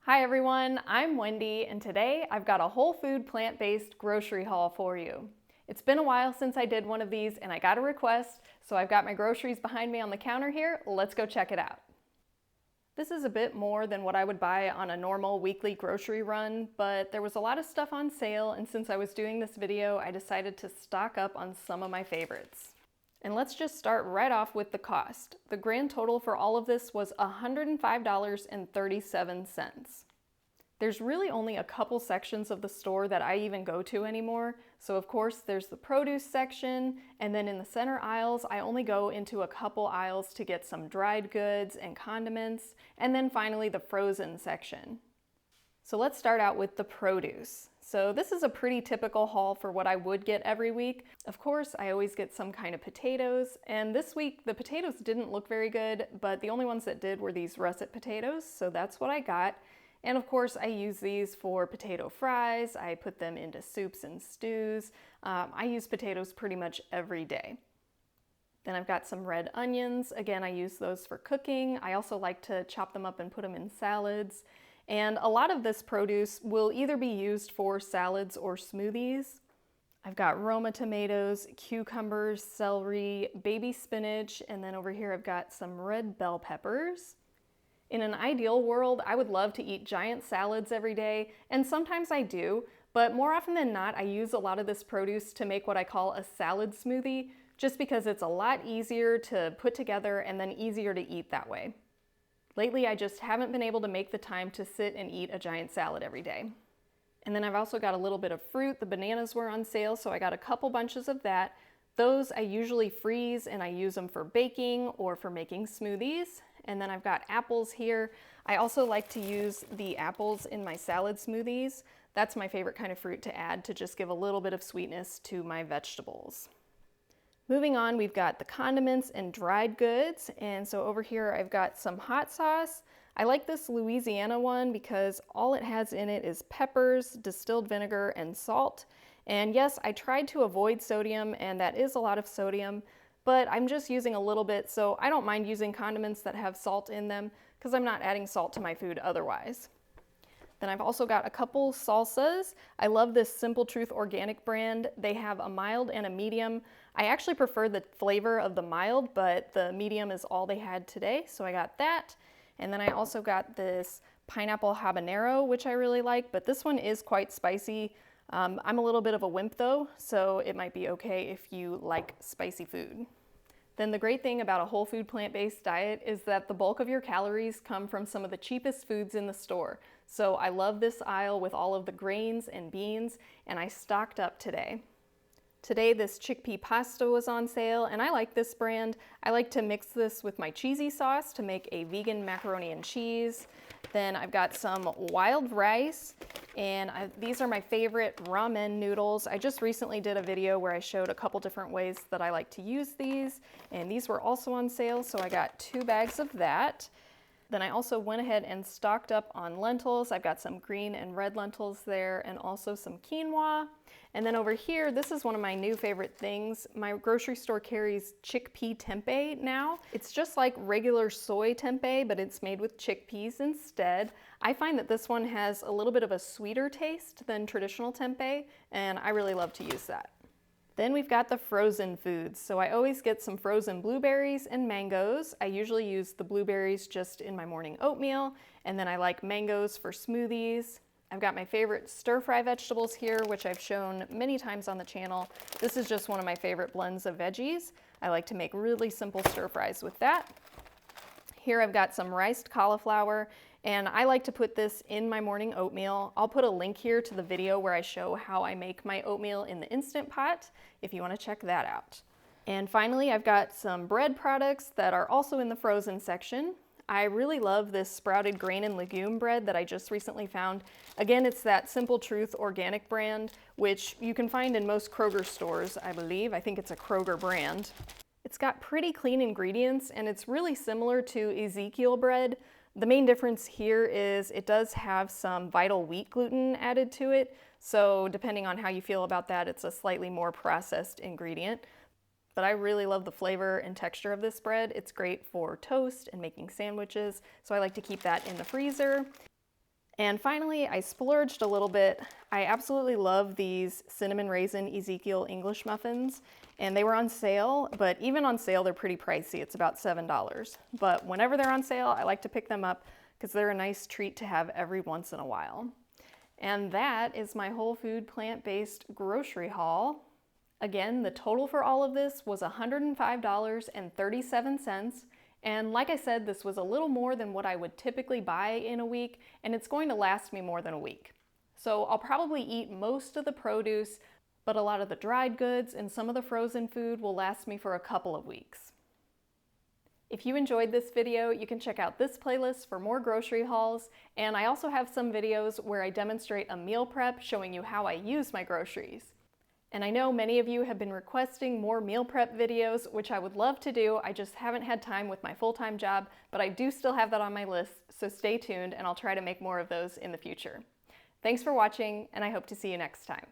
Hi everyone, I'm Wendy, and today I've got a whole food plant-based grocery haul for you. It's been a while since I did one of these and I got a request, so I've got my groceries behind me on the counter here. Let's go check it out. This is a bit more than what I would buy on a normal weekly grocery run, but there was a lot of stuff on sale, and since I was doing this video, I decided to stock up on some of my favorites. And let's just start right off with the cost. The grand total for all of this was $105.37. There's really only a couple sections of the store that I even go to anymore. So of course there's the produce section, and then in the center aisles, I only go into a couple aisles to get some dried goods and condiments, and then finally the frozen section. So let's start out with the produce. So this is a pretty typical haul for what I would get every week. Of course, I always get some kind of potatoes, and this week the potatoes didn't look very good, but the only ones that did were these russet potatoes, so that's what I got. And of course, I use these for potato fries. I put them into soups and stews. I use potatoes pretty much every day. Then I've got some red onions. Again, I use those for cooking. I also like to chop them up and put them in salads. And a lot of this produce will either be used for salads or smoothies. I've got Roma tomatoes, cucumbers, celery, baby spinach, and then over here I've got some red bell peppers. In an ideal world, I would love to eat giant salads every day, and sometimes I do, but more often than not, I use a lot of this produce to make what I call a salad smoothie, just because it's a lot easier to put together and then easier to eat that way. Lately, I just haven't been able to make the time to sit and eat a giant salad every day. And then I've also got a little bit of fruit. The bananas were on sale, so I got a couple bunches of that. Those I usually freeze and I use them for baking or for making smoothies. And then I've got apples here. I also like to use the apples in my salad smoothies. That's my favorite kind of fruit to add to just give a little bit of sweetness to my vegetables. Moving on, we've got the condiments and dried goods. And so over here I've got some hot sauce. I like this Louisiana one because all it has in it is peppers, distilled vinegar, and salt. And yes, I tried to avoid sodium, and that is a lot of sodium, but I'm just using a little bit, so I don't mind using condiments that have salt in them because I'm not adding salt to my food otherwise. Then I've also got a couple salsas. I love this Simple Truth organic brand. They have a mild and a medium. I actually prefer the flavor of the mild, but the medium is all they had today, so I got that. And then I also got this pineapple habanero, which I really like, but this one is quite spicy. I'm a little bit of a wimp though, so it might be okay if you like spicy food. Then the great thing about a whole food plant-based diet is that the bulk of your calories come from some of the cheapest foods in the store. So I love this aisle with all of the grains and beans, and I stocked up today. Today this chickpea pasta was on sale, and I like this brand. I like to mix this with my cheesy sauce to make a vegan macaroni and cheese. Then I've got some wild rice, and these are my favorite ramen noodles. I just recently did a video where I showed a couple different ways that I like to use these, and these were also on sale, so I got 2 bags of that. Then I also went ahead and stocked up on lentils. I've got some green and red lentils there, and also some quinoa. And then over here, this is one of my new favorite things. My grocery store carries chickpea tempeh now. It's just like regular soy tempeh, but it's made with chickpeas instead. I find that this one has a little bit of a sweeter taste than traditional tempeh, and I really love to use that. Then we've got the frozen foods. So I always get some frozen blueberries and mangoes. I usually use the blueberries just in my morning oatmeal, and then I like mangoes for smoothies. I've got my favorite stir-fry vegetables here, which I've shown many times on the channel. This is just one of my favorite blends of veggies. I like to make really simple stir-fries with that. Here I've got some riced cauliflower, and I like to put this in my morning oatmeal. I'll put a link here to the video where I show how I make my oatmeal in the Instant Pot if you want to check that out. And finally, I've got some bread products that are also in the frozen section. I really love this sprouted grain and legume bread that I just recently found. Again, it's that Simple Truth organic brand, which you can find in most Kroger stores, I believe. I think it's a Kroger brand. It's got pretty clean ingredients, and it's really similar to Ezekiel bread. The main difference here is it does have some vital wheat gluten added to it, so depending on how you feel about that, it's a slightly more processed ingredient. But I really love the flavor and texture of this bread. It's great for toast and making sandwiches, so I like to keep that in the freezer. And finally, I splurged a little bit. I absolutely love these cinnamon raisin Ezekiel English muffins, and they were on sale, but even on sale, they're pretty pricey. It's about $7. But whenever they're on sale, I like to pick them up because they're a nice treat to have every once in a while. And that is my whole food plant-based grocery haul. Again, the total for all of this was $105.37. And like I said, this was a little more than what I would typically buy in a week, and it's going to last me more than a week. So I'll probably eat most of the produce, but a lot of the dried goods and some of the frozen food will last me for a couple of weeks. If you enjoyed this video, you can check out this playlist for more grocery hauls, and I also have some videos where I demonstrate a meal prep showing you how I use my groceries. And I know many of you have been requesting more meal prep videos, which I would love to do. I just haven't had time with my full-time job, but I do still have that on my list, so stay tuned and I'll try to make more of those in the future. Thanks for watching, and I hope to see you next time.